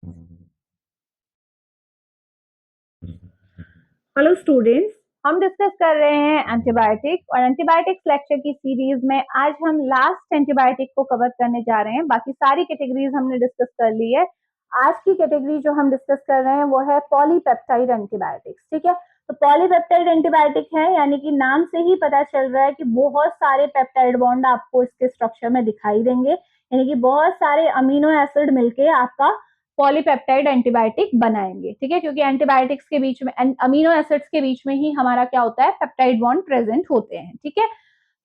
Hello students, हम discuss कर रहे हैं एंटीबायोटिक और एंटीबायोटिक्स लेक्चर की सीरीज में आज हम लास्ट एंटीबायोटिक को कवर करने जा रहे हैं। बाकी सारी कैटेगरीज हमने डिस्कस कर ली है। आज की कैटेगरी जो हम डिस्कस कर रहे हैं वो है पॉलीपेप्टाइड एंटीबायोटिक्स। ठीक है, तो पॉलीपेप्टाइड एंटीबायोटिक है यानी कि नाम से ही पता चल रहा है कि बहुत सारे पेप्टाइड बॉन्ड आपको इसके स्ट्रक्चर में दिखाई देंगे, यानी कि बहुत सारे अमीनो एसिड मिलके आपका पॉलीपेप्टाइड एंटीबायोटिक बनाएंगे। ठीक है, क्योंकि एंटीबायोटिक्स के बीच में अमीनो एसिड्स के बीच में ही हमारा क्या होता है, पेप्टाइड बॉन्ड प्रेजेंट होते हैं। ठीक है,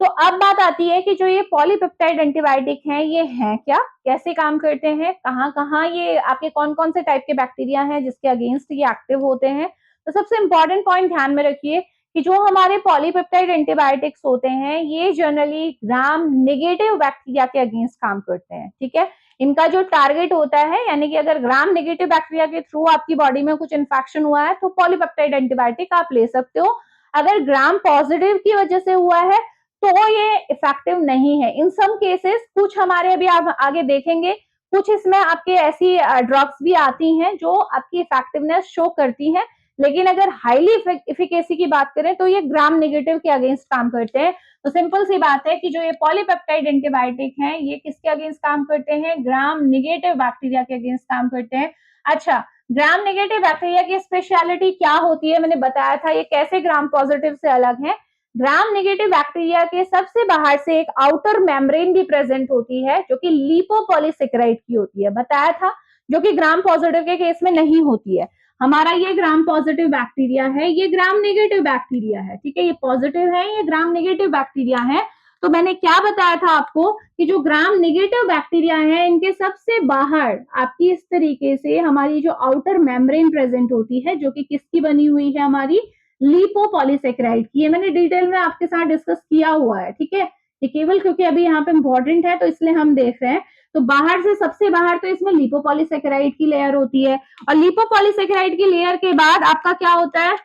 तो अब बात आती है कि जो ये पॉलीपेप्टाइड एंटीबायोटिक हैं ये हैं क्या, कैसे काम करते हैं, कहाँ कहाँ ये आपके कौन कौन से टाइप के बैक्टीरिया हैं जिसके अगेंस्ट ये एक्टिव होते हैं। तो सबसे इंपॉर्टेंट पॉइंट ध्यान में रखिए कि जो हमारे पॉलीपेप्टाइड एंटीबायोटिक्स होते हैं ये जनरली ग्राम नेगेटिव बैक्टीरिया के अगेंस्ट काम करते हैं। ठीक है, इनका जो टारगेट होता है, यानी कि अगर ग्राम नेगेटिव बैक्टीरिया के थ्रू आपकी बॉडी में कुछ इन्फेक्शन हुआ है तो पॉलीपेप्टाइड एंटीबायोटिक आप ले सकते हो। अगर ग्राम पॉजिटिव की वजह से हुआ है तो ये इफेक्टिव नहीं है इन सम केसेस। कुछ हमारे अभी आप आगे देखेंगे, कुछ इसमें आपके ऐसी ड्रग्स भी आती हैं जो आपकी इफेक्टिवनेस शो करती हैं, लेकिन अगर हाईली इफिकेसी की बात करें तो ये ग्राम नेगेटिव के अगेंस्ट काम करते हैं। तो सिंपल सी बात है कि जो ये पॉलीपेप्टाइड एंटीबायोटिक हैं ये किसके अगेंस्ट काम करते हैं, ग्राम नेगेटिव बैक्टीरिया के अगेंस्ट काम करते हैं। अच्छा, ग्राम नेगेटिव बैक्टीरिया की स्पेशलिटी क्या होती है, मैंने बताया था ये कैसे ग्राम पॉजिटिव से अलग है। ग्राम नेगेटिव बैक्टीरिया के सबसे बाहर से एक आउटर मेम्ब्रेन भी प्रेजेंट होती है जो कि लिपोपॉलीसेकेराइड की होती है, बताया था, जो कि ग्राम पॉजिटिव के केस में नहीं होती है। हमारा ये ग्राम पॉजिटिव बैक्टीरिया है, ये ग्राम नेगेटिव बैक्टीरिया है। ठीक है, ये पॉजिटिव है, ये ग्राम नेगेटिव बैक्टीरिया है। तो मैंने क्या बताया था आपको कि जो ग्राम नेगेटिव बैक्टीरिया है इनके सबसे बाहर आपकी इस तरीके से हमारी जो आउटर मेम्ब्रेन प्रेजेंट होती है जो कि किसकी बनी हुई है, हमारी लिपोपॉलीसेकेराइड की। ये मैंने डिटेल में आपके साथ डिस्कस किया हुआ है। ठीक है, ये केवल क्योंकि अभी यहाँ पे इंपॉर्टेंट है तो इसलिए हम देख रहे हैं। तो बाहर से सबसे बाहर तो इसमें लिपोपॉलीसेकेराइड की लेयर होती है और लिपोपॉलीसेकेराइड की लेयर के बाद आपका क्या होता है,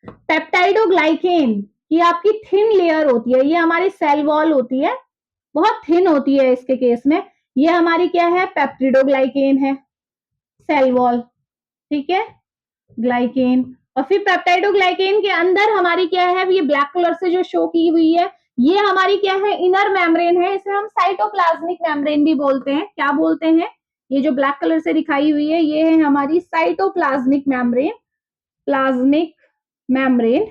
पेप्टाइडोग्लाइकेन की आपकी थिन लेयर होती है। ये हमारी सेल वॉल होती है, बहुत थिन होती है इसके केस में। ये हमारी क्या है, पेप्टिडोग्लाइकेन है, सेल वॉल। ठीक है, ग्लाइकेन। और फिर पेप्टाइडोग्लाइकेन के अंदर हमारी क्या है, ये ब्लैक कलर से जो शो की हुई है ये हमारी क्या है, इनर मेम्ब्रेन है। इसे हम साइटोप्लाज्मिक मेम्ब्रेन भी बोलते हैं। क्या बोलते हैं, ये जो ब्लैक कलर से दिखाई हुई है ये है हमारी साइटोप्लाज्मिक मेम्ब्रेन, प्लाज्मिक मेम्ब्रेन।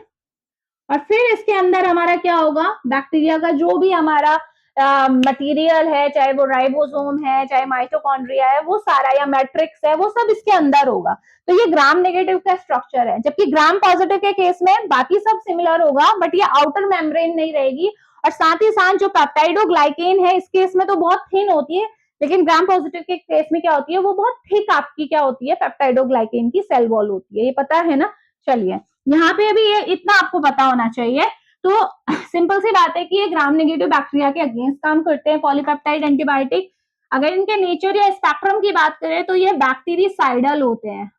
और फिर इसके अंदर हमारा क्या होगा, बैक्टीरिया का जो भी हमारा मटेरियल है, चाहे वो राइबोसोम है, चाहे माइटोकॉन्ड्रिया है, वो सारा या मैट्रिक्स है, वो सब इसके अंदर होगा। तो ये ग्राम नेगेटिव का स्ट्रक्चर है, जबकि ग्राम पॉजिटिव के केस में बाकी सब सिमिलर होगा बट ये आउटर मेम्ब्रेन नहीं रहेगी। और साथ ही साथ जो पेप्टाइडोग्लाइकेन है इस केस में तो बहुत थिन होती है, लेकिन ग्राम पॉजिटिव के केस में क्या होती है, वो बहुत थिक आपकी क्या होती है, पेप्टाइडोग्लाइकेन की सेल वॉल होती है। ये पता है ना। चलिए, यहाँ पे अभी ये इतना आपको पता होना चाहिए। तो सिंपल सी बात है कि ये ग्राम नेगेटिव बैक्टीरिया के अगेंस्ट काम करते हैं पॉलीपेप्टाइड एंटीबायोटिक। अगर इनके नेचर या स्पेक्ट्रम की बात करें तो ये बैक्टीरिसाइडल होते हैं,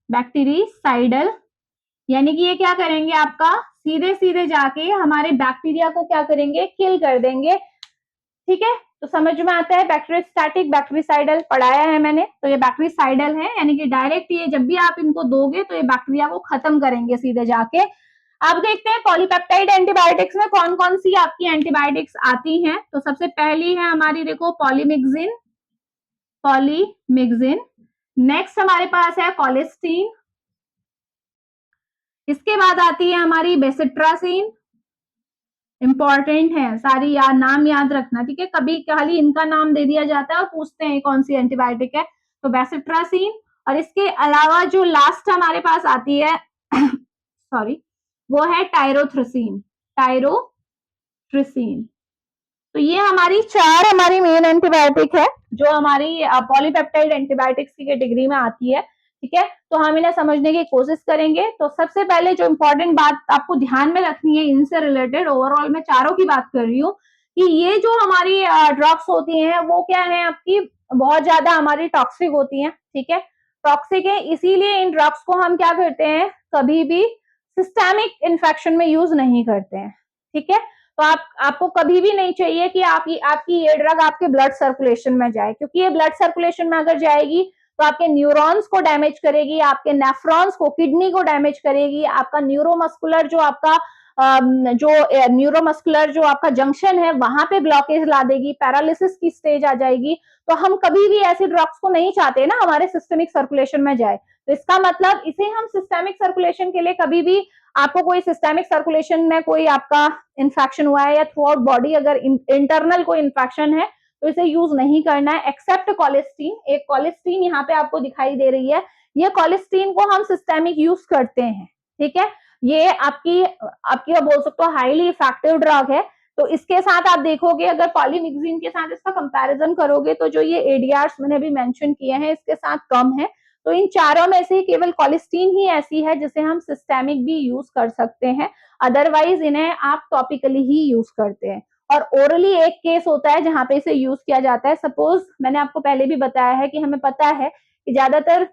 बैक्टीरिसाइडल, यानी कि ये क्या करेंगे, आपका सीधे सीधे जाके हमारे बैक्टीरिया को क्या करेंगे, किल कर देंगे। ठीक है, तो समझ में आता है, बैक्टीरियोस्टैटिक बैक्टीरिसाइडल पढ़ाया है मैंने, तो ये बैक्टीरिसाइडल है, यानी कि डायरेक्ट ये जब भी आप इनको दोगे तो ये बैक्टीरिया को खत्म करेंगे सीधे जाके। अब देखते हैं पॉलीपेप्टाइड एंटीबायोटिक्स में कौन कौन सी आपकी एंटीबायोटिक्स आती हैं। तो सबसे पहली है हमारी, देखो, पॉलीमिक्सिन, पॉलीमिक्सिन। नेक्स्ट हमारे पास है कोलेस्टीन। इसके बाद आती है हमारी बेसिट्रासिन, इंपॉर्टेंट है, सारी नाम याद रखना। ठीक है, कभी खाली इनका नाम दे दिया जाता है और पूछते हैं कौन सी एंटीबायोटिक है, तो बेसिट्रासिन। और इसके अलावा जो लास्ट हमारे पास आती है सॉरी, वो है टायरोथ्रिसिन, टायरोथ्रिसिन। तो ये हमारी चार हमारी मेन एंटीबायोटिक है जो हमारी पॉलीपेप्टाइड एंटीबायोटिक्स की कैटेगरी में आती है। ठीक है, तो हम इन्हें समझने की कोशिश करेंगे। तो सबसे पहले जो इंपॉर्टेंट बात आपको ध्यान में रखनी है इनसे रिलेटेड, ओवरऑल मैं चारों की बात कर रही हूँ, कि ये जो हमारी ड्रग्स होती हैं वो क्या है, आपकी बहुत ज्यादा हमारी टॉक्सिक होती हैं। ठीक है, टॉक्सिक है, इसीलिए इन ड्रग्स को हम क्या करते हैं, कभी भी सिस्टेमिक इन्फेक्शन में यूज नहीं करते हैं। ठीक है, तो आपको कभी भी नहीं चाहिए कि आपकी ये ड्रग आपके ब्लड सर्कुलेशन में जाए, क्योंकि ये ब्लड सर्कुलेशन में अगर जाएगी तो आपके न्यूरॉन्स को डैमेज करेगी, आपके नेफ्रॉन्स को, किडनी को डैमेज करेगी, आपका न्यूरोमस्कुलर जो आपका न्यूरोमस्कुलर जो आपका जंक्शन है वहां पे ब्लॉकेज ला देगी, पैरालिसिस की स्टेज आ जाएगी। तो हम कभी भी ऐसी ड्रग्स को नहीं चाहते ना हमारे सिस्टमिक सर्कुलेशन में जाए। तो इसका मतलब इसे हम सिस्टमिक सर्कुलेशन के लिए कभी भी, आपको कोई सिस्टमिक सर्कुलेशन में कोई आपका इन्फेक्शन हुआ है या थ्रू आउट बॉडी अगर इंटरनल कोई इन्फेक्शन है तो इसे यूज नहीं करना है, एक्सेप्ट कोलेस्टीन। एक कोलेस्टीन यहाँ पे आपको दिखाई दे रही है, ये कोलेस्टीन को हम सिस्टेमिक यूज करते हैं, ठीक है। ये आपकी आपकी बोल सकते हो हाईली इफेक्टिव ड्रग है। तो इसके साथ आप देखोगे अगर पॉलीमिक्सिन के साथ इसका कंपैरिजन करोगे तो जो ये एडीआर्स मैंने अभी मेंशन किए हैं इसके साथ कम है। तो इन चारों में से केवल कोलेस्टीन ही ऐसी है जिसे हम सिस्टेमिक भी यूज कर सकते हैं, अदरवाइज इन्हें आप टॉपिकली ही यूज करते हैं। और ओरली एक केस होता है जहां पे इसे यूज किया जाता है। सपोज मैंने आपको पहले भी बताया है कि हमें पता है कि ज्यादातर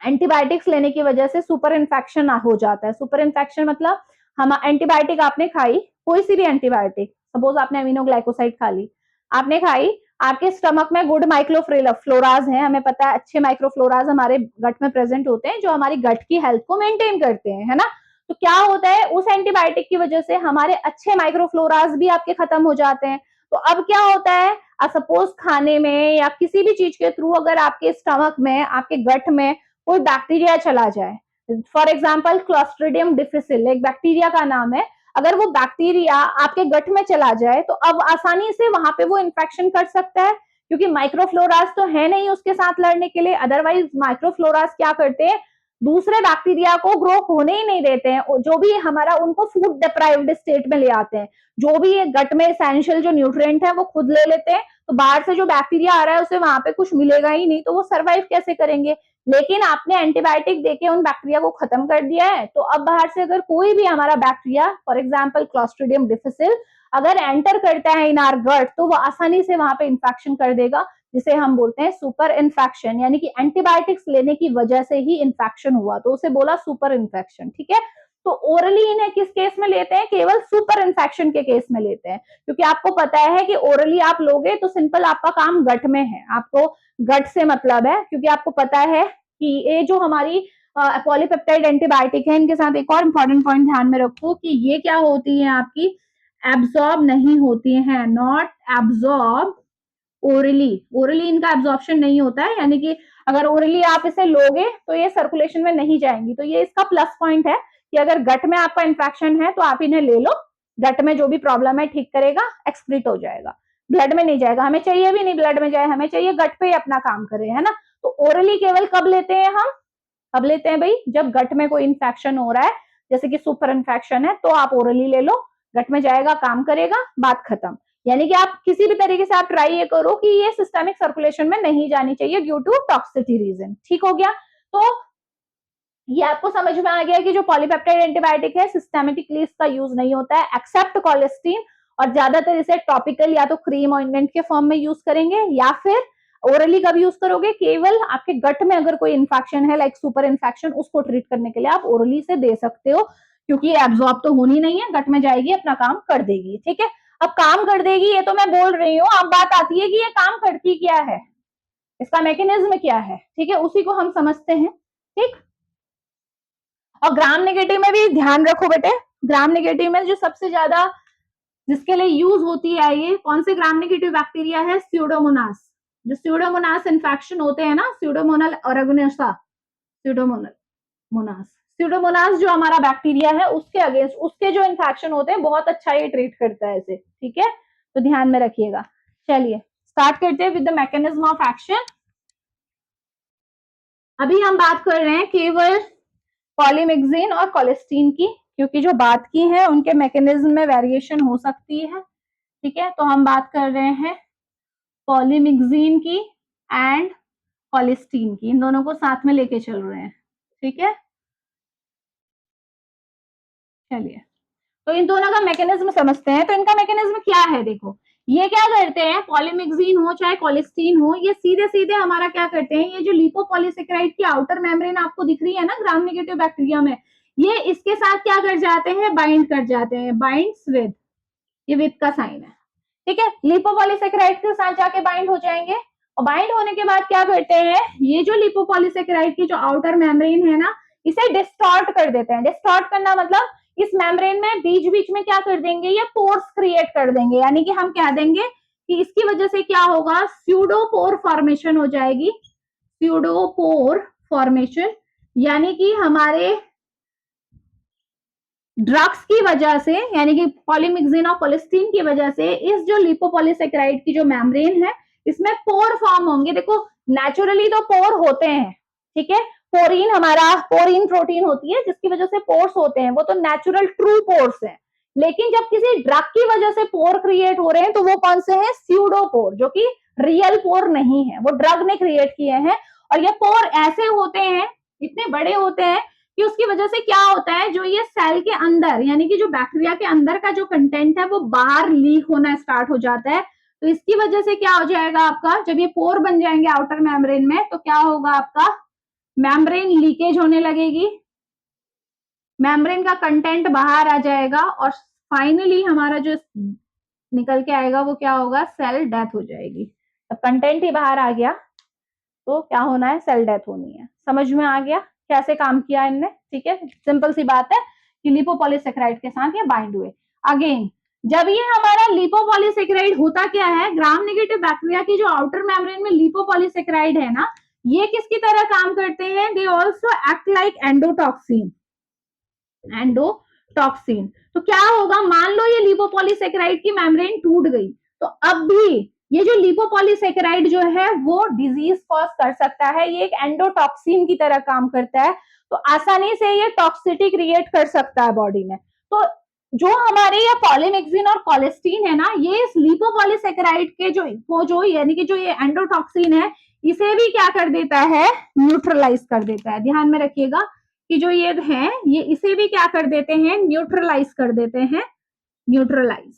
एंटीबायोटिक्स लेने की वजह से सुपर इन्फेक्शन हो जाता है। सुपर इन्फेक्शन मतलब हम एंटीबायोटिक आपने खाई, कोई सी भी एंटीबायोटिक, सपोज आपने अमीनोग्लाइकोसाइड खा ली, आपने खाई, आपके स्टमक में गुड माइक्रोफ्लोराज है, हमें पता है अच्छे माइक्रोफ्लोराज हमारे गट में प्रेजेंट होते हैं जो हमारी गट की हेल्थ को मेंटेन करते हैं, है ना। तो क्या होता है उस एंटीबायोटिक की वजह से हमारे अच्छे माइक्रोफ्लोराज भी आपके खत्म हो जाते हैं। तो अब क्या होता है, सपोज खाने में या किसी भी चीज के थ्रू अगर आपके स्टमक में, आपके गट में कोई बैक्टीरिया चला जाए, फॉर एग्जाम्पल क्लोस्ट्रिडियम डिफिसिल एक बैक्टीरिया का नाम है, अगर वो बैक्टीरिया आपके गट में चला जाए तो अब आसानी से वहां पे वो इन्फेक्शन कर सकता है, क्योंकि माइक्रोफ्लोरास तो है नहीं उसके साथ लड़ने के लिए। अदरवाइज माइक्रोफ्लोरास क्या करते हैं, दूसरे बैक्टीरिया को ग्रो होने ही नहीं देते हैं, जो भी हमारा उनको फूड डिप्राइव्ड स्टेट में ले आते हैं, जो भी गट में एसेंशियल जो न्यूट्रिएंट है वो खुद ले लेते हैं। तो बाहर से जो बैक्टीरिया आ रहा है उसे वहां पे कुछ मिलेगा ही नहीं, तो वो सर्वाइव कैसे करेंगे। लेकिन आपने एंटीबायोटिक देके उन बैक्टीरिया को खत्म कर दिया है, तो अब बाहर से अगर कोई भी हमारा bacteria, for example Clostridium difficile, अगर एंटर करता है इन आर गट तो वो आसानी से वहां पे इन्फेक्शन कर देगा, जिसे हम बोलते हैं सुपर इन्फेक्शन, यानी कि एंटीबायोटिक्स लेने की वजह से ही इन्फेक्शन हुआ, तो उसे बोला सुपर इन्फेक्शन, ठीक है। तो ओरली इन्हें किस केस में लेते हैं, केवल सुपर इन्फेक्शन के केस में लेते हैं, क्योंकि आपको पता है कि ओरली आप लोगे तो सिंपल आपका काम गट में है, आपको गट से मतलब है, क्योंकि आपको पता है कि ये जो हमारी पॉलीपेप्टाइड एंटीबायोटिक है, इनके साथ एक और इंपॉर्टेंट पॉइंट ध्यान में रखो कि ये क्या होती है, आपकी एब्जॉर्ब नहीं होती है, नॉट एब्जॉर्ब ओरली। ओरली इनका एब्जॉर्प्शन नहीं होता है, यानी कि अगर ओरली आप इसे लोगे तो ये सर्कुलेशन में नहीं जाएंगी। तो ये इसका प्लस पॉइंट है कि अगर गट में आपका इन्फेक्शन है तो आप इन्हें ले लो, गट में जो भी प्रॉब्लम है ठीक करेगा, एक्सक्रीट हो जाएगा, ब्लड में नहीं जाएगा। हमें चाहिए भी नहीं ब्लड में जाए, हमें चाहिए गट पे ही अपना काम करे, है ना। तो ओरली केवल कब लेते हैं हम, कब लेते हैं भाई, जब गट में कोई इन्फेक्शन हो रहा है, जैसे कि सुपर इन्फेक्शन है, तो आप ओरली ले लो, गट में जाएगा, काम करेगा, बात खत्म। यानी कि आप किसी भी तरीके से आप ट्राई ये करो कि ये सिस्टमिक सर्कुलेशन में नहीं जानी चाहिए ड्यू टू टॉक्सिसिटी रीजन, ठीक हो गया। तो ये आपको समझ में आ गया कि जो पॉलीपेप्टाइड एंटीबायोटिक है सिस्टेमेटिकली इसका यूज नहीं होता है एक्सेप्ट कोलेस्टीन, और ज्यादातर इसे टॉपिकल या तो क्रीम ऑइंटमेंट के फॉर्म में यूज करेंगे, या फिर ओरली कब यूज करोगे, केवल आपके गट में अगर कोई इन्फेक्शन है लाइक सुपर इन्फेक्शन, उसको ट्रीट करने के लिए आप ओरली से दे सकते हो, क्योंकि ये एब्जॉर्ब तो होनी नहीं है, गट में जाएगी अपना काम कर देगी, ठीक है। अब काम कर देगी ये तो मैं बोल रही हूँ, अब बात आती है कि ये काम करती क्या है, इसका मैकेनिज्म क्या है, ठीक है, उसी को हम समझते हैं, ठीक। और ग्राम नेगेटिव में भी ध्यान रखो बेटे, ग्राम नेगेटिव में जो सबसे ज्यादा जिसके लिए यूज होती है ये कौन से ग्राम नेगेटिव बैक्टीरिया है, स्यूडोमोनास। जो स्यूडोमोनास इन्फेक्शन होते हैं ना, स्यूडोमोनल ऑर्गेनोसा, स्यूडोमोनल मोनास, स्यूडोमोनास जो हमारा बैक्टीरिया है उसके अगेंस्ट, उसके जो इन्फेक्शन होते हैं बहुत अच्छा ये ट्रीट करता है इसे, ठीक है। तो ध्यान में रखिएगा। चलिए स्टार्ट करते हैं with the mechanism of action. अभी हम बात कर रहे हैं केवल पॉलीमिक्सिन और कोलेस्टीन की, क्योंकि जो बात की है उनके मैकेनिज्म में वेरिएशन हो सकती है, ठीक है। तो हम बात कर रहे हैं पॉलीमिक्सिन की एंड कोलेस्टीन की, इन दोनों को साथ में लेके चल रहे हैं, ठीक है। चलिए तो इन दोनों का मैकेनिज्म समझते हैं। तो इनका मैकेनिज्म क्या है, देखो ये क्या करते हैं, पॉलीमिक्सिन हो चाहे कोलेस्टीन हो, ये सीधे सीधे हमारा क्या करते हैं, ये जो लिपोपॉलीसेकेराइड की आउटर मेम्ब्रेन आपको दिख रही है ना ग्राम नेगेटिव बैक्टीरिया में, ये इसके साथ क्या कर जाते हैं, बाइंड कर जाते हैं, बाइंड्स विद ये विप का साइन है, ठीक है। लिपोपॉलीसेकेराइड के साथ जाके बाइंड हो जाएंगे और बाइंड होने के बाद क्या करते हैं, ये जो लिपोपॉलीसेकेराइड की जो आउटर मेम्ब्रेन है ना, इसे डिस्टॉर्ट कर देते हैं। डिस्टॉर्ट करना मतलब इस मेम्ब्रेन में बीच बीच में क्या कर देंगे, ये पोर्स क्रिएट कर देंगे, यानी कि हम कह देंगे कि इसकी वजह से क्या होगा, स्यूडोपोर फॉर्मेशन हो जाएगी। स्यूडोपोर फॉर्मेशन यानी कि हमारे ड्रग्स की वजह से, यानी कि पॉलीमिक्सिन और कोलेस्टीन की वजह से इस जो लिपोपॉलीसेकेराइड की जो मेम्ब्रेन है इसमें पोर फॉर्म होंगे। देखो नेचुरली तो पोर होते हैं, ठीक है। पोरीन हमारा पोरीन प्रोटीन होती है जिसकी वजह से पोर्स होते हैं, वो तो नेचुरल ट्रू पोर्स हैं। लेकिन जब किसी ड्रग की वजह से पोर क्रिएट हो रहे हैं तो वो कौन से हैं, स्यूडोपोर, जो कि रियल पोर नहीं है, वो ड्रग ने क्रिएट किए हैं। और ये पोर ऐसे होते हैं, इतने बड़े होते हैं कि उसकी वजह से क्या होता है, जो ये सेल के अंदर यानी कि जो बैक्टीरिया के अंदर का जो कंटेंट है वो बाहर लीक होना स्टार्ट हो जाता है। तो इसकी वजह से क्या हो जाएगा आपका, जब ये पोर बन जाएंगे आउटर मेम्ब्रेन में तो क्या होगा, आपका मेम्ब्रेन लीकेज होने लगेगी, मेम्ब्रेन का कंटेंट बाहर आ जाएगा और फाइनली हमारा जो निकल के आएगा वो क्या होगा, सेल डेथ हो जाएगी। अब कंटेंट ही बाहर आ गया तो क्या होना है, सेल डेथ होनी है। समझ में आ गया कैसे काम किया इनने, ठीक है। सिंपल सी बात है कि लिपोपॉलीसेकेराइड के साथ ये बाइंड हुए। अगेन जब ये हमारा लिपोपॉलीसेकेराइड होता क्या है, ग्राम नेगेटिव बैक्टीरिया की जो आउटर मेम्ब्रेन में लिपोपॉलीसेकेराइड है ना, ये किसकी तरह काम करते हैं, they also act like endotoxin. Endotoxin तो क्या होगा, मान लो ये लिपोपॉलीसेकेराइड की मेम्ब्रेन टूट गई तो अब भी ये जो लिपोपॉलीसेकेराइड जो है वो डिजीज कॉज कर सकता है, ये एक एंडोटॉक्सिन की तरह काम करता है, तो आसानी से ये टॉक्सिटी क्रिएट कर सकता है बॉडी में। तो जो हमारे ये पॉलीमिक्सिन और कोलेस्टीन है ना, ये इस लिपोपॉलीसेकेराइड के जो यानी कि जो ये एंडोटॉक्सिन है इसे भी क्या कर देता है, न्यूट्रलाइज कर देता है। ध्यान में रखिएगा कि जो ये है ये इसे भी क्या कर देते हैं, न्यूट्रलाइज कर देते हैं, न्यूट्रलाइज।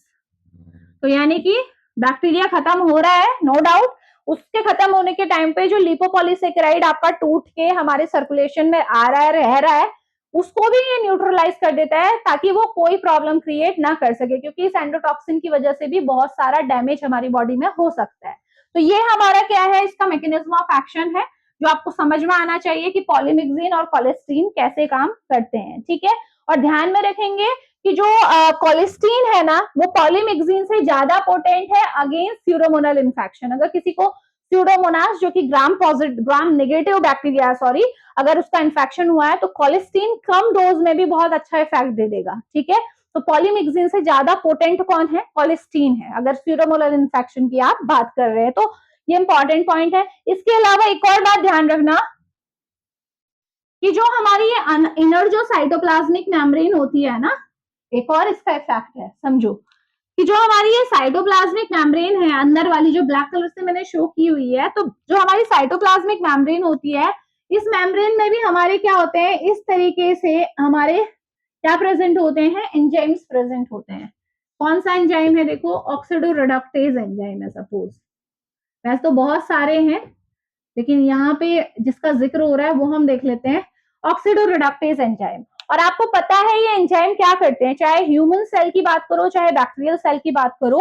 तो यानी कि बैक्टीरिया खत्म हो रहा है नो डाउट, उसके खत्म होने के टाइम पे जो लिपोपॉलीसेकेराइड आपका टूट के हमारे सर्कुलेशन में आ रहा है, रह रहा है, उसको भी ये न्यूट्रलाइज कर देता है ताकि वो कोई प्रॉब्लम क्रिएट ना कर सके, क्योंकि इस एंडोटॉक्सिन की वजह से भी बहुत सारा डैमेज हमारी बॉडी में हो सकता है। तो ये हमारा क्या है, इसका मैकेनिज्म ऑफ एक्शन है जो आपको समझ में आना चाहिए कि पॉलीमिक्सिन और कोलेस्टीन कैसे काम करते हैं, ठीक है। और ध्यान में रखेंगे कि जो कोलेस्टीन है ना वो पॉलीमिक्सिन से ज्यादा पोटेंट है अगेंस्ट स्यूडोमोनास इन्फेक्शन। अगर किसी को स्यूडोमोनास जो कि ग्राम नेगेटिव बैक्टीरिया सॉरी, अगर उसका इन्फेक्शन हुआ है तो कोलेस्टीन कम डोज में भी बहुत अच्छा इफेक्ट दे देगा, ठीक है। तो पॉलीमिक्सिन से ज्यादा पोटेंट कौन है, कोलेस्टीन है, अगर स्यूडोमोनास इन्फेक्शन की आप बात कर रहे हैं तो ये इंपॉर्टेंट पॉइंट है। इसके अलावा एक और बात ध्यान रखना कि जो हमारी ये इनर जो साइटोप्लाज्मिक मेम्ब्रेन होती है ना, एक और इसका इफेक्ट है, समझो कि जो हमारी ये साइटोप्लाज्मिक मेम्ब्रेन है अंदर वाली जो ब्लैक कलर से मैंने शो की हुई है, तो जो हमारी साइटोप्लाज्मिक मेम्ब्रेन होती है इस मेम्ब्रेन में भी हमारे क्या होते हैं, इस तरीके से हमारे क्या प्रेजेंट होते हैं, एंजाइम्स प्रेजेंट होते हैं। कौन सा एंजाइम है, देखो ऑक्सीडोरेडक्टेज एंजाइम है सपोज, वैसे तो बहुत सारे हैं लेकिन यहाँ पे जिसका जिक्र हो रहा है वो हम देख लेते हैं, ऑक्सीडोरेडक्टेज एंजाइम। और आपको पता है ये एंजाइम क्या करते हैं, चाहे ह्यूमन सेल की बात करो चाहे बैक्टीरियल सेल की बात करो,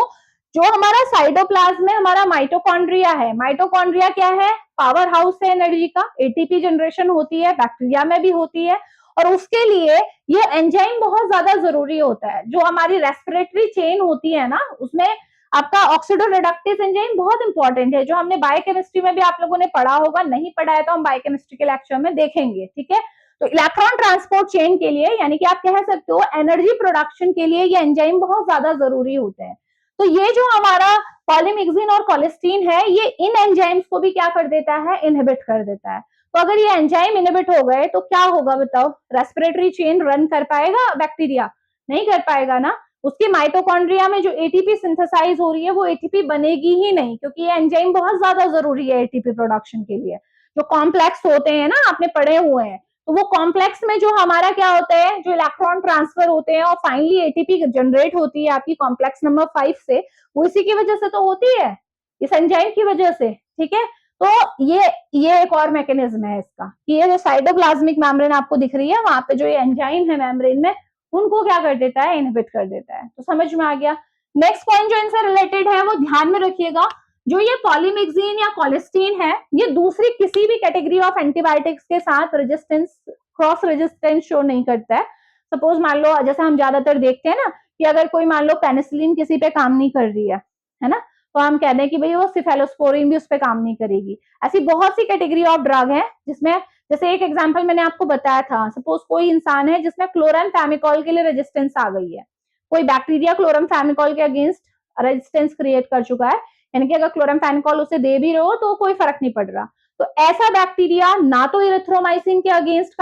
जो हमारा साइटोप्लाज्म में हमारा माइटोकॉन्ड्रिया है, माइटोकॉन्ड्रिया क्या है, पावर हाउस है एनर्जी का, एटीपी जनरेशन होती है, बैक्टीरिया में भी होती है, और उसके लिए ये एंजाइम बहुत ज्यादा जरूरी होता है। जो हमारी रेस्पिरेटरी चेन होती है ना उसमें आपका ऑक्सीडोरेडक्टेज एंजाइम बहुत इंपॉर्टेंट है, जो हमने बायोकेमिस्ट्री में भी आप लोगों ने पढ़ा होगा, नहीं पढ़ा है तो हम बायोकेमिस्ट्री के लेक्चर में देखेंगे, ठीक है। तो इलेक्ट्रॉन ट्रांसपोर्ट चेन के लिए यानी कि आप कह सकते हो एनर्जी प्रोडक्शन के लिए ये एंजाइम बहुत ज्यादा जरूरी होते हैं। तो ये जो हमारा पॉलीमिक्सिन और कोलेस्टीन है ये इन एंजाइम्स को भी क्या कर देता है, इनहिबिट कर देता है। तो अगर ये एंजाइम इनहिबिट हो गए तो क्या होगा बताओ, रेस्पिरेटरी चेन रन कर पाएगा बैक्टीरिया, नहीं कर पाएगा ना। उसके माइटोकॉन्ड्रिया में जो एटीपी सिंथेसाइज हो रही है वो एटीपी बनेगी ही नहीं, क्योंकि ये एंजाइम बहुत ज्यादा जरूरी है एटीपी प्रोडक्शन के लिए। जो कॉम्प्लेक्स होते हैं ना, आपने पढ़े हुए हैं, तो वो कॉम्प्लेक्स में जो हमारा क्या होता है, जो इलेक्ट्रॉन ट्रांसफर होते हैं और फाइनली एटीपी जनरेट होती है आपकी कॉम्प्लेक्स नंबर 5 से, वो इसी की वजह से तो होती है, इस एंजाइम की वजह से, ठीक है। तो ये एक और मैकेनिज्म है इसका कि ये जो साइटोप्लाज्मिक मेम्ब्रेन आपको दिख रही है वहां पे जो ये एंजाइम है मेम्ब्रेन में उनको क्या कर देता है, इनहिबिट कर देता है। तो समझ में आ गया। नेक्स्ट पॉइंट जो इनसे रिलेटेड है वो ध्यान में रखिएगा, जो ये पॉलीमिक्सिन या कोलेस्टीन है, ये दूसरी किसी भी कैटेगरी ऑफ एंटीबायोटिक्स के साथ रेजिस्टेंस, क्रॉस रेजिस्टेंस शो नहीं करता है। सपोज मान लो, जैसे हम ज्यादातर देखते हैं ना कि अगर कोई मान लो पेनिसिलिन किसी पे काम नहीं कर रही है ना, तो हम कहते हैं कि भाई वो सिफेलोस्पोरिन भी उस पर काम नहीं करेगी। ऐसी बहुत सी कैटेगरी ऑफ ड्रग है जिसमें, जैसे एक एग्जांपल मैंने आपको बताया था, सपोज कोई इंसान है जिसमें क्लोरामफेमिकोल के लिए रेजिस्टेंस आ गई है, कोई बैक्टीरिया क्लोरामफेमिकोल के अगेंस्ट रेजिस्टेंस क्रिएट कर चुका है, यानी कि अगर क्लोरामफेमिकोल उसे दे भी रहे हो तो कोई फर्क नहीं पड़ रहा, तो ऐसा बैक्टीरिया ना तो इरिथ्रोमाइसिन के अगेंस्ट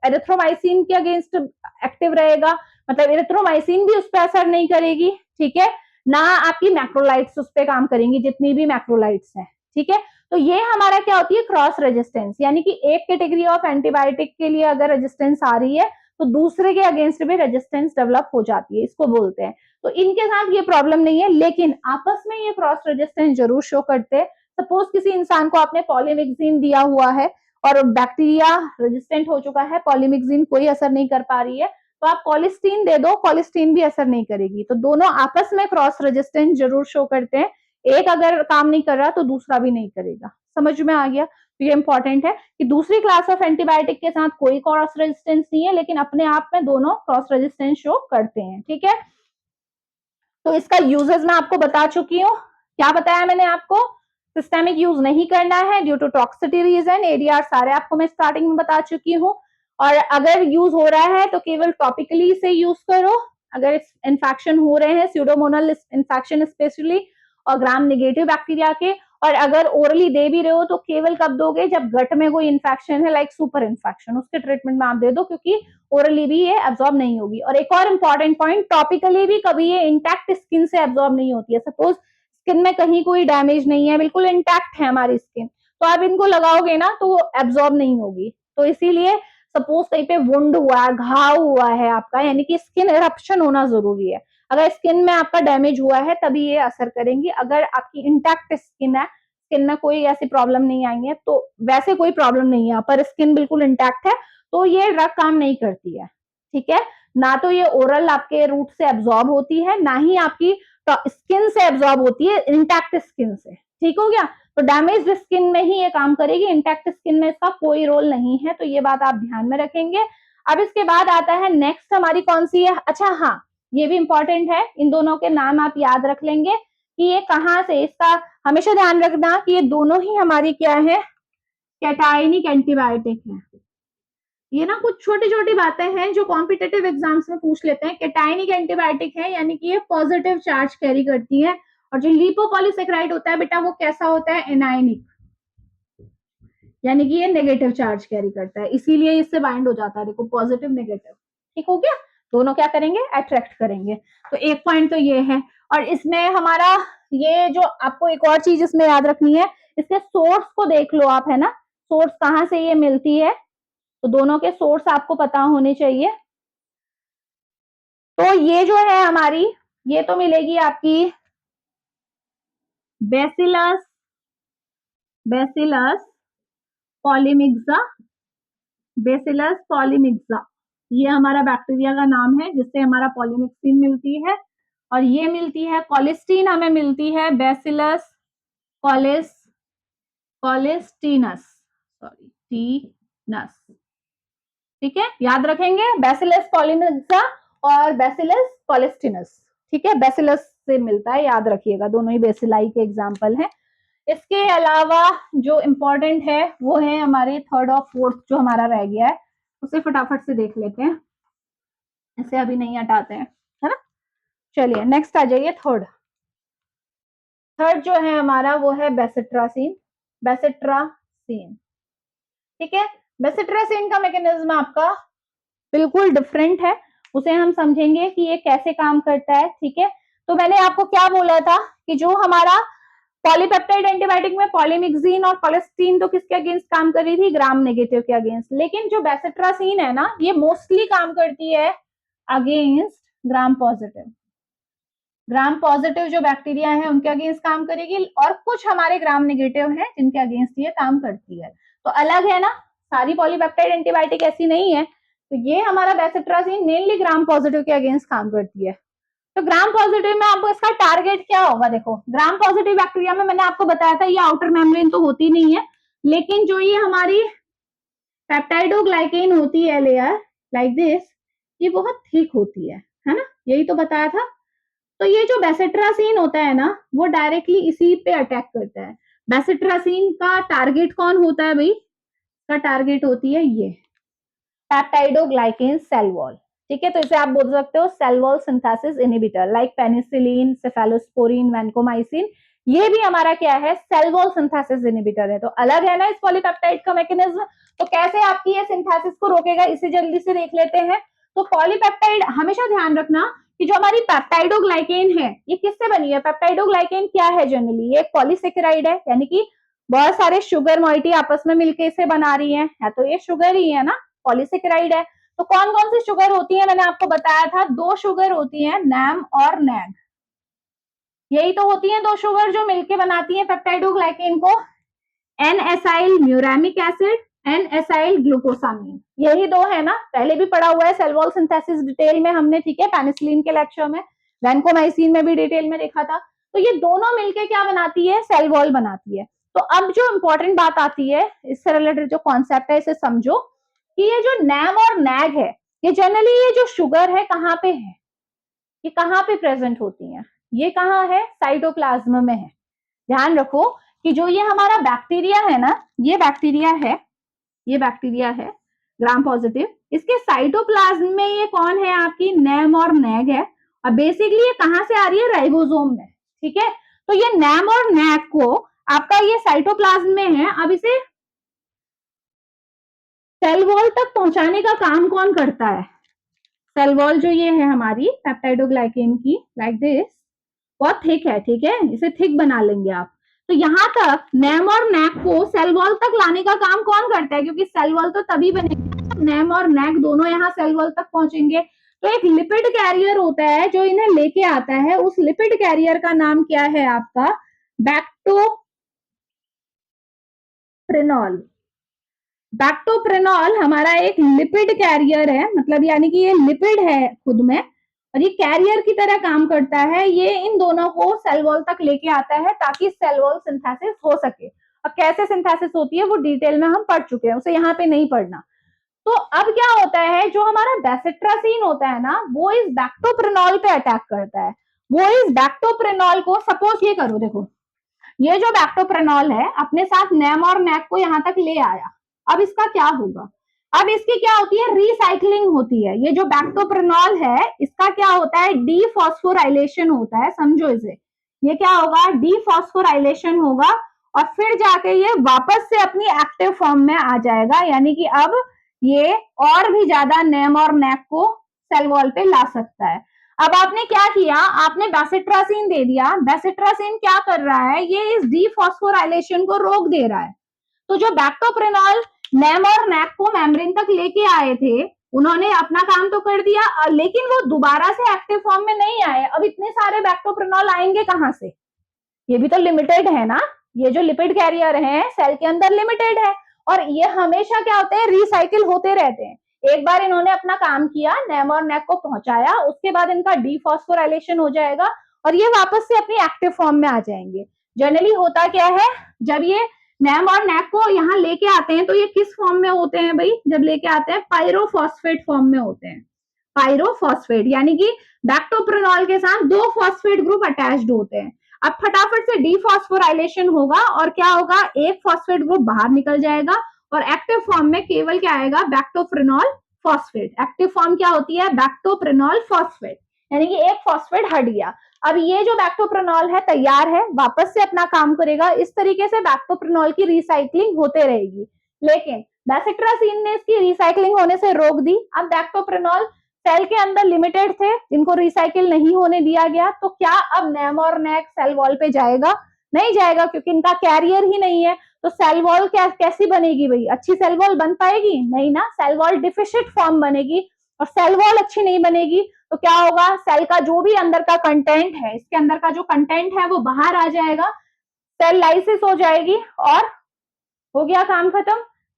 इरिथ्रोमाइसिन के अगेंस्ट एक्टिव रहेगा, मतलब इरिथ्रोमाइसिन भी उस पर असर नहीं करेगी, ठीक है, ना आपकी मैक्रोलाइट्स उस पर काम करेंगी, जितनी भी मैक्रोलाइट्स हैं, ठीक है। तो ये हमारा क्या होती है, क्रॉस रेजिस्टेंस, यानी कि एक कैटेगरी ऑफ एंटीबायोटिक के लिए अगर रेजिस्टेंस आ रही है तो दूसरे के अगेंस्ट भी रेजिस्टेंस डेवलप हो जाती है, इसको बोलते हैं। तो इनके साथ ये प्रॉब्लम नहीं है, लेकिन आपस में ये क्रॉस रेजिस्टेंस जरूर शो करते हैं। सपोज किसी इंसान को आपने पॉलीमिक्सिन दिया हुआ है और बैक्टीरिया रेजिस्टेंट हो चुका है, पॉलीमिक्सिन कोई असर नहीं कर पा रही है, तो आप कोलिस्टीन दे दो, कोलिस्टीन भी असर नहीं करेगी, तो दोनों आपस में क्रॉस रेजिस्टेंस जरूर शो करते हैं। एक अगर काम नहीं कर रहा तो दूसरा भी नहीं करेगा। समझ में आ गया? तो ये इंपॉर्टेंट है कि दूसरी क्लास ऑफ एंटीबायोटिक के साथ कोई क्रॉस रेजिस्टेंस नहीं है, लेकिन अपने आप में दोनों क्रॉस रेजिस्टेंस शो करते हैं, ठीक है। तो इसका यूजेस मैं आपको बता चुकी हूँ। क्या बताया मैंने आपको? सिस्टेमिक यूज नहीं करना है due to toxicity reason, ADR सारे आपको मैं स्टार्टिंग में बता चुकी हूँ। और अगर यूज हो रहा है तो केवल टॉपिकली से यूज करो। अगर इन्फेक्शन हो रहे हैं, स्यूडोमोनल इन्फेक्शन स्पेशली और ग्राम नेगेटिव बैक्टीरिया के, और अगर ओरली दे भी रहे हो तो केवल कब दोगे, जब गट में कोई इन्फेक्शन है, लाइक सुपर इन्फेक्शन, उसके ट्रीटमेंट में आप दे दो, क्योंकि ओरली भी ये एब्जॉर्ब नहीं होगी। और एक और इंपॉर्टेंट पॉइंट, टॉपिकली भी कभी ये इंटैक्ट स्किन से एब्जॉर्ब नहीं होती है। सपोज स्किन में कहीं कोई डैमेज नहीं है, बिल्कुल इंटैक्ट है हमारी स्किन, तो आप इनको लगाओगे ना तो वो एब्जॉर्ब नहीं होगी। तो इसीलिए सपोज कहीं पे वुंड हुआ है, घाव हुआ है आपका, यानी कि स्किन इरप्शन होना जरूरी है। अगर स्किन में आपका डैमेज हुआ है तभी ये असर करेंगी। अगर आपकी इंटैक्ट स्किन है, स्किन में कोई ऐसी प्रॉब्लम नहीं आई है, तो वैसे कोई प्रॉब्लम नहीं है, पर स्किन बिल्कुल इंटैक्ट है, तो ये ड्रग काम नहीं करती है, ठीक है। ना तो ये ओरल आपके रूट से एब्जॉर्ब होती है, ना ही आपकी स्किन से एब्जॉर्ब होती है इंटैक्ट स्किन से, ठीक हो गया। तो डैमेज स्किन में ही ये काम करेगी, इंटैक्ट स्किन में इसका कोई रोल नहीं है, तो ये बात आप ध्यान में रखेंगे। अब इसके बाद आता है नेक्स्ट हमारी कौन सी है, अच्छा हाँ, ये भी इंपॉर्टेंट है, इन दोनों के नाम आप याद रख लेंगे कि ये कहाँ से, इसका हमेशा ध्यान रखना कि ये दोनों ही हमारी क्या है, कैटायनिक एंटीबायोटिक है। ये ना कुछ छोटी छोटी बातें हैं जो कॉम्पिटेटिव एग्जाम्स में पूछ लेते हैं। कैटायनिक एंटीबायोटिक है, यानी कि ये पॉजिटिव चार्ज कैरी करती है, और जो लिपोपॉलीसेकेराइड होता है बेटा, वो कैसा होता है, एनायनिक, यानी कि ये नेगेटिव चार्ज कैरी करता है, इसीलिए इससे बाइंड हो जाता है, देखो पॉजिटिव नेगेटिव, ठीक हो गया। दोनों क्या करेंगे, अट्रैक्ट करेंगे। तो एक पॉइंट तो ये है। और इसमें हमारा ये जो आपको एक और चीज इसमें याद रखनी है, इसके सोर्स को देख लो आप, है ना, सोर्स कहाँ से ये मिलती है, तो दोनों के सोर्स आपको पता होने चाहिए। तो ये जो है हमारी, ये तो मिलेगी आपकी bacillus, bacillus polymyxa, bacillus polymyxa, ये हमारा बैक्टीरिया का नाम है जिससे हमारा पॉलीमिक्सिन मिलती है। और ये मिलती है कोलिस्टीन, हमें मिलती है बेसिलस कोलिस्टीनस, सॉरी टीनस, ठीक है, याद रखेंगे, बेसिलस पॉलीमिक्सा और बेसिलस कोलिस्टीनस, ठीक है, बेसिलस से मिलता है, याद रखिएगा, दोनों ही बेसिलाई के एग्जाम्पल हैं। इसके अलावा जो इम्पोर्टेंट है वो है हमारे थर्ड और फोर्थ, जो हमारा रह गया है उसे फटाफट से देख लेते हैं, इसे अभी नहीं हटाते हैं, है ना। चलिए नेक्स्ट आ जाइए, थर्ड। थर्ड जो है हमारा वो है बेसिट्रासीन, बेसिट्रासीन, ठीक है। बेसिट्रासीन का मैकेनिज्म आपका बिल्कुल डिफरेंट है, उसे हम समझेंगे कि ये कैसे काम करता है, ठीक है। तो मैंने आपको क्या बोला था कि जो हमारा पॉलीपेप्टाइड एंटीबायोटिक में पॉलीमिक्सिन और कोलेस्टीन तो किसके अगेंस्ट काम कर रही थी, ग्राम नेगेटिव के अगेंस्ट, लेकिन जो बेसिट्रासीन है ना, ये मोस्टली काम करती है against gram positive. Gram positive जो बैक्टीरिया है उनके अगेंस्ट काम करेगी, और कुछ हमारे ग्राम नेगेटिव हैं जिनके अगेंस्ट ये काम करती है। तो अलग है ना, सारी पॉलीपेप्टाइड एंटीबायोटिक ऐसी नहीं है। तो ये हमारा बेसिट्रासीन मेनली ग्राम पॉजिटिव के अगेंस्ट काम करती है। तो ग्राम पॉजिटिव में आपको इसका टारगेट क्या होगा? देखो, ग्राम पॉजिटिव बैक्टीरिया में मैंने आपको बताया था ये आउटर मेम्ब्रेन तो होती नहीं है, लेकिन जो ये हमारी पेप्टाइडोग्लाइकेन होती है लेयर लाइक दिस, ये बहुत थिक होती है ना, यही तो बताया था। तो ये जो बेसिट्रासीन होता है ना, वो डायरेक्टली इसी पे अटैक करता है। बेसिट्रासीन का टारगेट कौन होता है भाई? का टारगेट होती है ये पेप्टाइडोग्लाइकेन सेल वॉल। ठीक है, तो इसे आप बोल सकते हो cell wall synthesis inhibitor, like penicillin, cephalosporin, vancomycin. ये भी हमारा क्या है? सेल वॉल सिंथेसिस इनहिबिटर है। तो अलग है ना इस पॉलीपेप्टाइड का मैकेनिज्म। तो कैसे आपकी ये सिंथेसिस को रोकेगा, इसे जल्दी से देख लेते हैं। तो पॉलीपेप्टाइड, हमेशा ध्यान रखना कि जो हमारी पेप्टाइडोग्लाइकेन है ये किससे बनी है? पेप्टाइडोग्लाइकेन क्या है जनरली? ये एक पॉलीसेकेराइड है, यानी कि बहुत सारे शुगर मॉइटी आपस में मिलकर इसे बना रही है तो ये शुगर ही है ना, पॉलीसेकेराइड है। तो कौन कौन सी शुगर होती है? मैंने आपको बताया था दो शुगर होती है, नैम और नैग। यही तो होती है दो शुगर जो मिलके बनाती है पेप्टाइडोग्लाइकेन को, N acyl muramic acid, N acyl glucosamine. यही दो है ना, पहले भी पढ़ा हुआ है सेल वॉल सिंथेसिस डिटेल में हमने, ठीक है, पेनिसिलिन के लेक्चर में, वैनकोमाइसिन में भी डिटेल में देखा था। तो ये दोनों मिलके क्या बनाती है? सेल वॉल बनाती है। तो अब जो इंपॉर्टेंट बात आती है, इससे रिलेटेड जो कॉन्सेप्ट है इसे समझो कि ये जो नैम और नैग है, ये जनरली ये जो शुगर है कहाँ पे है? ये कहाँ पे प्रेजेंट होती है? ये कहाँ है? साइटोप्लाज्म में है। ध्यान रखो कि जो ये हमारा बैक्टीरिया है ना, ये बैक्टीरिया है, ये बैक्टीरिया है ग्राम पॉजिटिव, इसके साइटोप्लाज्म में ये कौन है? आपकी नैम और नैग है। और बेसिकली ये कहाँ से आ रही है? राइबोसोम में। ठीक है, तो ये नैम और नैग को आपका ये साइटोप्लाज्म में है। अब इसे सेल वॉल तक पहुंचाने का काम कौन करता है? सेल वॉल जो ये है हमारी पेप्टाइडोग्लाइकेन की, लाइक दिस, बहुत थिक है, ठीक है, इसे थिक बना लेंगे आप। तो यहाँ तक नैम और नैक को सेल वॉल तक लाने का काम कौन करता है? क्योंकि सेल वॉल तो तभी बनेगा जब नैम और नैक दोनों यहाँ सेल वॉल तक पहुंचेंगे। तो एक लिपिड कैरियर होता है जो इन्हें लेके आता है, उस लिपिड कैरियर का नाम क्या है आपका? बैक्टोप्रेनॉल। बैक्टोप्रेनॉल हमारा एक लिपिड कैरियर है, मतलब यानी कि ये लिपिड है खुद में, और ये कैरियर की तरह काम करता है। ये इन दोनों को सेल वॉल तक लेके आता है ताकि सेल वॉल सिंथेसिस हो सके। और कैसे सिंथेसिस होती है वो डिटेल में हम पढ़ चुके हैं, उसे यहाँ पे नहीं पढ़ना। तो अब क्या होता है, जो हमारा बेसिट्रासीन होता है ना, वो इस बैक्टोप्रेनॉल पे अटैक करता है। वो इस बैक्टोप्रेनॉल को, सपोज ये करो, देखो ये जो बैक्टोप्रेनॉल है अपने साथ नैम और नैक को यहाँ तक ले आया। अब इसका क्या होगा? अब इसकी क्या होती है? रिसाइकलिंग होती है। ये जो बैक्टोप्रेनॉल है इसका क्या होता है? डीफॉस्फोराइलेशन होता है, समझो इसे। ये क्या होगा? डीफॉस्फोराइलेशन होगा और फिर जाके ये वापस से अपनी एक्टिव फॉर्म में आ जाएगा, यानी कि अब ये और भी ज्यादा नैम और नैक को सेल वॉल पे ला सकता है। अब आपने क्या किया? आपने बेसिट्रासीन दे दिया। बेसिट्रासीन क्या कर रहा है? ये इस डीफॉस्फोराइलेशन को रोक दे रहा है। तो जो बैक्टोप्रेनॉल नैम और नैक को मेम्ब्रेन तक लेके आए थे, उन्होंने अपना काम तो कर दिया, लेकिन वो दोबारा से एक्टिव फॉर्म में नहीं आए। अब इतने सारे बैक्टोप्रेनॉल आएंगे कहां से? ये भी तो लिमिटेड है ना, ये जो लिपिड कैरियर है सेल के अंदर लिमिटेड है, और ये हमेशा क्या होते हैं? रिसाइकिल होते रहते हैं। एक बार इन्होंने अपना काम किया, नैम और नैक को पहुंचाया, उसके बाद इनका डीफॉस्फोराइलेशन हो जाएगा और ये वापस से अपनी एक्टिव फॉर्म में आ जाएंगे। जनरली होता क्या है, जब ये नैम और नैक को यहाँ लेके आते हैं तो ये किस फॉर्म में होते हैं भाई? जब लेके आते हैं पायरोफॉस्फेट फॉर्म में होते हैं। पायरोफॉस्फेट यानी कि बैक्टोप्रेनॉल के साथ दो फॉस्फेट ग्रुप अटैच्ड होते हैं। अब फटाफट से डीफॉस्फोराइलेशन होगा और क्या होगा? एक फॉस्फेट ग्रुप बाहर निकल जाएगा और एक्टिव फॉर्म में केवल क्या आएगा? बैक्टोप्रेनॉल फॉस्फेट। एक्टिव फॉर्म क्या होती है? बैक्टोप्रेनॉल फॉस्फेट, यानी कि एक फॉस्फेट हट गया। अब ये जो बैक्टोप्रेनॉल है तैयार है, वापस से अपना काम करेगा। इस तरीके से बैक्टोप्रेनॉल की रिसाइकलिंग होते रहेगी, लेकिन बेसिट्रासीन ने इसकी रिसाइकलिंग होने से रोक दी। अब बैक्टोप्रेनॉल सेल के अंदर लिमिटेड थे, इनको रिसाइकिल नहीं होने दिया गया, तो क्या अब नैम और नैक सेल वॉल पे जाएगा? नहीं जाएगा, क्योंकि इनका कैरियर ही नहीं है। तो सेल वॉल क्या कैसी बनेगी भाई? अच्छी सेल वॉल बन पाएगी? नहीं ना, सेल वॉल डिफिशिएंट फॉर्म बनेगी। और सेल वॉल अच्छी नहीं बनेगी तो क्या होगा? सेल का जो भी अंदर का कंटेंट है, इसके अंदर का जो कंटेंट है वो बाहर आ जाएगा, सेल लाइसिस हो जाएगी और हो गया काम खत्म।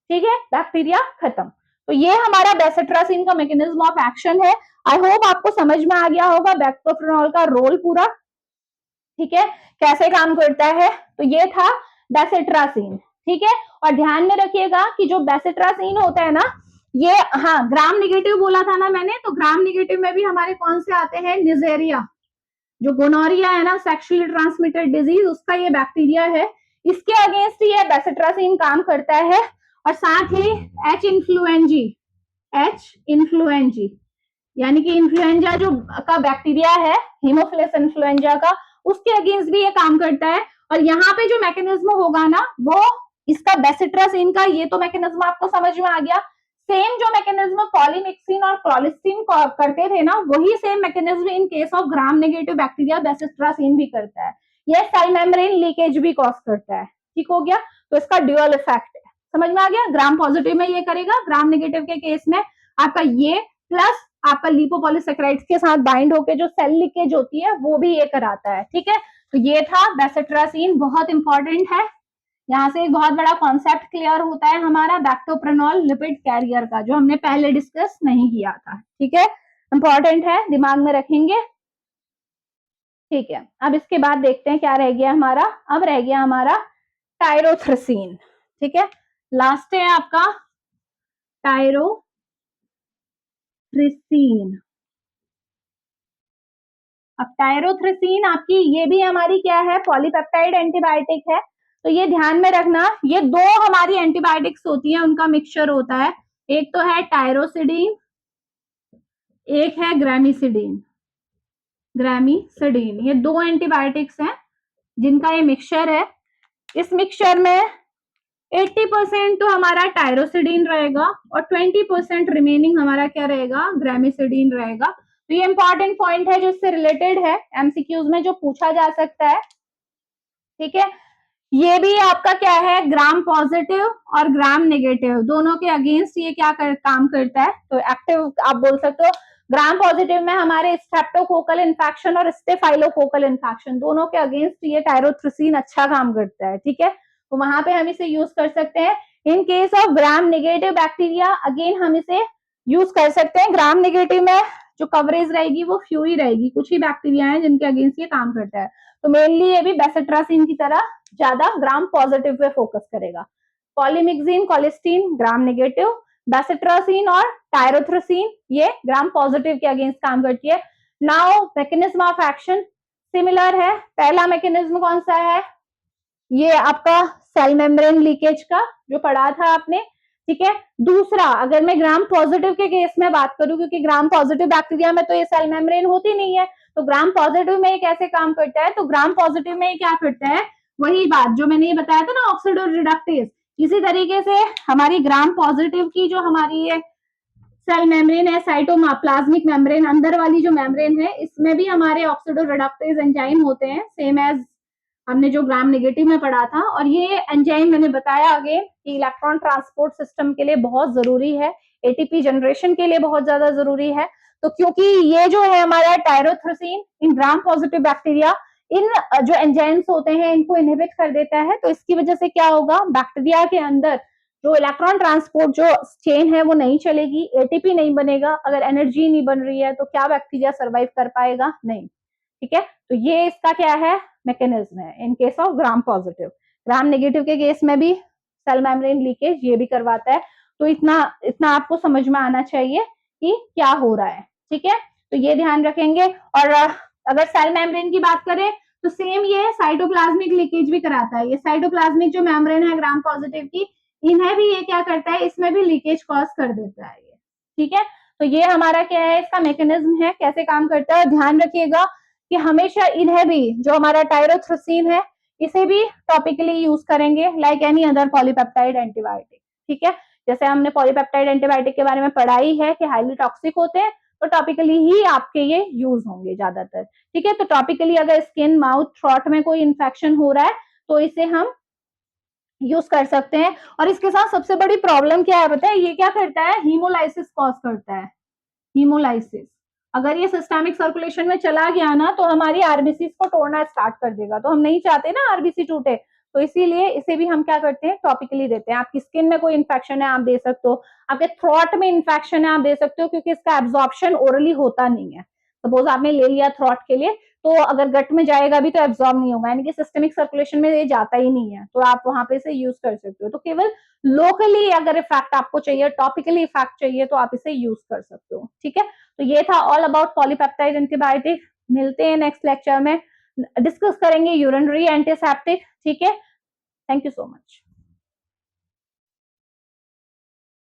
ठीक है, बैक्टीरिया खत्म। तो ये हमारा बेसिट्रासिन का मैकेनिज्म ऑफ एक्शन है। आई होप आपको समझ में आ गया होगा बैक्टोप्रेनॉल का रोल पूरा, ठीक है, कैसे काम करता है। तो ये था बेसिट्रासिन, ठीक है। और ध्यान में रखिएगा कि जो बेसिट्रासिन होता है ना, ये, हाँ, ग्राम नेगेटिव बोला था ना मैंने, तो ग्राम नेगेटिव में भी हमारे कौन से आते हैं, निजेरिया, जो गोनोरिया है ना, सेक्सुअली ट्रांसमिटेड डिजीज, उसका ये बैक्टीरिया है, इसके अगेंस्ट ये बेसिट्रासिन काम करता है। और साथ ही एच इन्फ्लुएंजी यानी कि इन्फ्लुएंजा जो का बैक्टीरिया है, हीमोफिलस इन्फ्लुएंजा का, उसके अगेंस्ट भी ये काम करता है। और यहाँ पे जो मैकेनिज्म होगा ना, वो इसका बेसिट्रासिन का, ये तो मैकेनिज्म आपको समझ में आ गया। सेम जो मैकेनिज्म पॉलीमिक्सिन और क्लोलिस्टिन करते थे ना, वही same mechanism in case of gram negative bacteria bacitracin भी करता है। ये सेल मेम्ब्रेन लीकेज भी कॉज करता है, ठीक हो गया। तो इसका ड्यूअल इफेक्ट है, समझ में आ गया। ग्राम पॉजिटिव में ये करेगा, ग्राम नेगेटिव के केस में आपका ये प्लस आपका लिपोपॉलीसेकेराइड्स के साथ बाइंड होकर जो सेल लीकेज होती है वो भी ये कराता है, ठीक है। तो ये था बेसिट्रासिन, बहुत इंपॉर्टेंट है। यहाँ से एक बहुत बड़ा कॉन्सेप्ट क्लियर होता है हमारा बैक्टोप्रेनॉल लिपिड कैरियर का, जो हमने पहले डिस्कस नहीं किया था, ठीक है। इंपॉर्टेंट है, दिमाग में रखेंगे, ठीक है। अब इसके बाद देखते हैं क्या रह गया हमारा। अब रह गया हमारा टायरोथ्रिसीन, ठीक है। लास्ट है आपका टायरोथ्रिसीन। अब टायरोथ्रिसीन आपकी, ये भी हमारी क्या है, पॉलीपेप्टाइड एंटीबायोटिक है। तो ये ध्यान में रखना, ये दो हमारी एंटीबायोटिक्स होती है, उनका मिक्सचर होता है। एक तो है टायरोसिडीन, एक है ग्रामिसिडीन। ये दो एंटीबायोटिक्स हैं जिनका ये मिक्सचर है। इस मिक्सचर में 80% तो हमारा टायरोसिडीन रहेगा और 20% रिमेनिंग हमारा क्या रहेगा, ग्रामिसिडीन रहेगा। तो ये इंपॉर्टेंट पॉइंट है जो इससे रिलेटेड है, एमसीक्यूज में जो पूछा जा सकता है, ठीक है। ये भी आपका क्या है, ग्राम पॉजिटिव और ग्राम नेगेटिव दोनों के अगेंस्ट ये क्या काम करता है। तो एक्टिव आप बोल सकते हो। ग्राम पॉजिटिव में हमारे स्ट्रेप्टोकोकल इन्फेक्शन और स्टेफाइलोकोकल इन्फेक्शन दोनों के अगेंस्ट ये टायरोथ्रिसीन अच्छा काम करता है, ठीक है। तो वहां पे हम इसे यूज कर सकते हैं। In case of gram negative bacteria again हम इसे यूज कर सकते हैं। ग्राम नेगेटिव में जो कवरेज रहेगी वो फ्यू ही रहेगी, कुछ ही बैक्टीरिया है जिनके अगेंस्ट ये काम करता है। तो मेनली ये भी बेसिट्रासिन की तरह ज्यादा ग्राम पॉजिटिव पे फोकस करेगा। पॉलीमिक्सिन, कोलिस्टीन ग्राम नेगेटिव, बेसिट्रासिन और टायरोथ्रिसीन ये ग्राम पॉजिटिव के अगेंस्ट काम करती है। Now mechanism of action similar है। पहला मैकेनिज्म कौन सा है, ये आपका सेल मेम्ब्रेन लीकेज का जो पढ़ा था आपने, ठीक है। दूसरा, अगर मैं ग्राम पॉजिटिव के केस में बात करूं, क्योंकि ग्राम पॉजिटिव बैक्टीरिया में तो ये सेल मेम्ब्रेन होती नहीं है, तो ग्राम पॉजिटिव में ये कैसे काम करता है, तो ग्राम पॉजिटिव में ये क्या करता है, वही बात जो मैंने ये बताया था ना, ऑक्सीडो रिडक्टेज। इसी तरीके से हमारी ग्राम पॉजिटिव की जो हमारी ये सेल मेम्ब्रेन है, साइटोप्लाज्मिक मेम्ब्रेन, अंदर वाली जो मेम्ब्रेन है, इसमें भी हमारे ऑक्सीडो रिडक्टेज एंजाइम होते हैं, सेम एज हमने जो ग्राम नेगेटिव में पढ़ा था। और ये एंजाइम मैंने बताया आगे कि इलेक्ट्रॉन ट्रांसपोर्ट सिस्टम के लिए बहुत जरूरी है, एटीपी जनरेशन के लिए बहुत ज्यादा जरूरी है। तो क्योंकि ये जो है हमारा टायरोथ्रिसीन इन ग्राम पॉजिटिव बैक्टीरिया, इन जो एंजाइम्स होते हैं इनको इनहिबिट कर देता है, तो इसकी वजह से क्या होगा, बैक्टीरिया के अंदर जो इलेक्ट्रॉन ट्रांसपोर्ट जो चेन है वो नहीं चलेगी, एटीपी नहीं बनेगा। अगर एनर्जी नहीं बन रही है तो क्या बैक्टीरिया सर्वाइव कर पाएगा, नहीं, ठीक है। तो ये इसका क्या है, मैकेनिज्म है in case of gram positive. Gram negative के केस में भी सेल मेम्ब्रेन लीकेज ये भी करवाता है। तो इतना इतना आपको समझ में आना चाहिए कि क्या हो रहा है, ठीक है। तो ये ध्यान रखेंगे। और अगर सेल मेम्ब्रेन की बात करें तो सेम ये साइटोप्लाज्मिक लीकेज भी कराता है। ये साइटोप्लाज्मिक जो मेम्ब्रेन है ग्राम पॉजिटिव की, इन्हें भी ये क्या करता है, इसमें भी लीकेज कॉज कर देता है ये, ठीक है। तो ये हमारा क्या है, इसका मैकेनिज्म है, कैसे काम करता है। ध्यान रखिएगा कि हमेशा इन्हें भी, जो हमारा टायरोथ्रिसीन है, इसे भी टॉपिकली यूज करेंगे like any other polypeptide antibiotic, ठीक है। जैसे हमने पॉलीपेप्टाइड एंटीबायोटिक के बारे में पढ़ाई है कि हाईली टॉक्सिक होते हैं, तो टॉपिकली ही आपके ये यूज होंगे ज्यादातर, ठीक है। तो टॉपिकली अगर स्किन, माउथ, थ्रोट में कोई इन्फेक्शन हो रहा है तो इसे हम यूज कर सकते हैं। और इसके साथ सबसे बड़ी प्रॉब्लम क्या है पता है, ये क्या करता है, हीमोलाइसिस कॉज करता है। हीमोलाइसिस अगर ये सिस्टेमिक सर्कुलेशन में चला गया ना, तो हमारी आरबीसी को तोड़ना स्टार्ट कर देगा। तो हम नहीं चाहते ना आरबीसी टूटे, तो इसीलिए इसे भी हम क्या करते हैं, टॉपिकली देते हैं। आपकी स्किन में कोई इन्फेक्शन है आप दे सकते हो, आपके थ्रोट में इन्फेक्शन है आप दे सकते हो, क्योंकि इसका एब्जॉर्प्शन ओरली होता नहीं है। सपोज आपने ले लिया थ्रोट के लिए, तो अगर गट में जाएगा भी तो एब्जॉर्ब नहीं होगा, यानी कि सिस्टमिक सर्कुलेशन में ये जाता ही नहीं है, तो आप वहां पे इसे यूज कर सकते हो। तो केवल लोकली अगर इफेक्ट आपको चाहिए, टॉपिकली इफेक्ट चाहिए, तो आप इसे यूज कर सकते हो। ठीक है, तो ये था ऑल अबाउट पॉलीपेप्टाइड एंटीबायोटिक। मिलते हैं नेक्स्ट लेक्चर में, डिस्कस करेंगे यूरिनरी एंटीसेप्टिक। ठीक है, थैंक यू सो मच।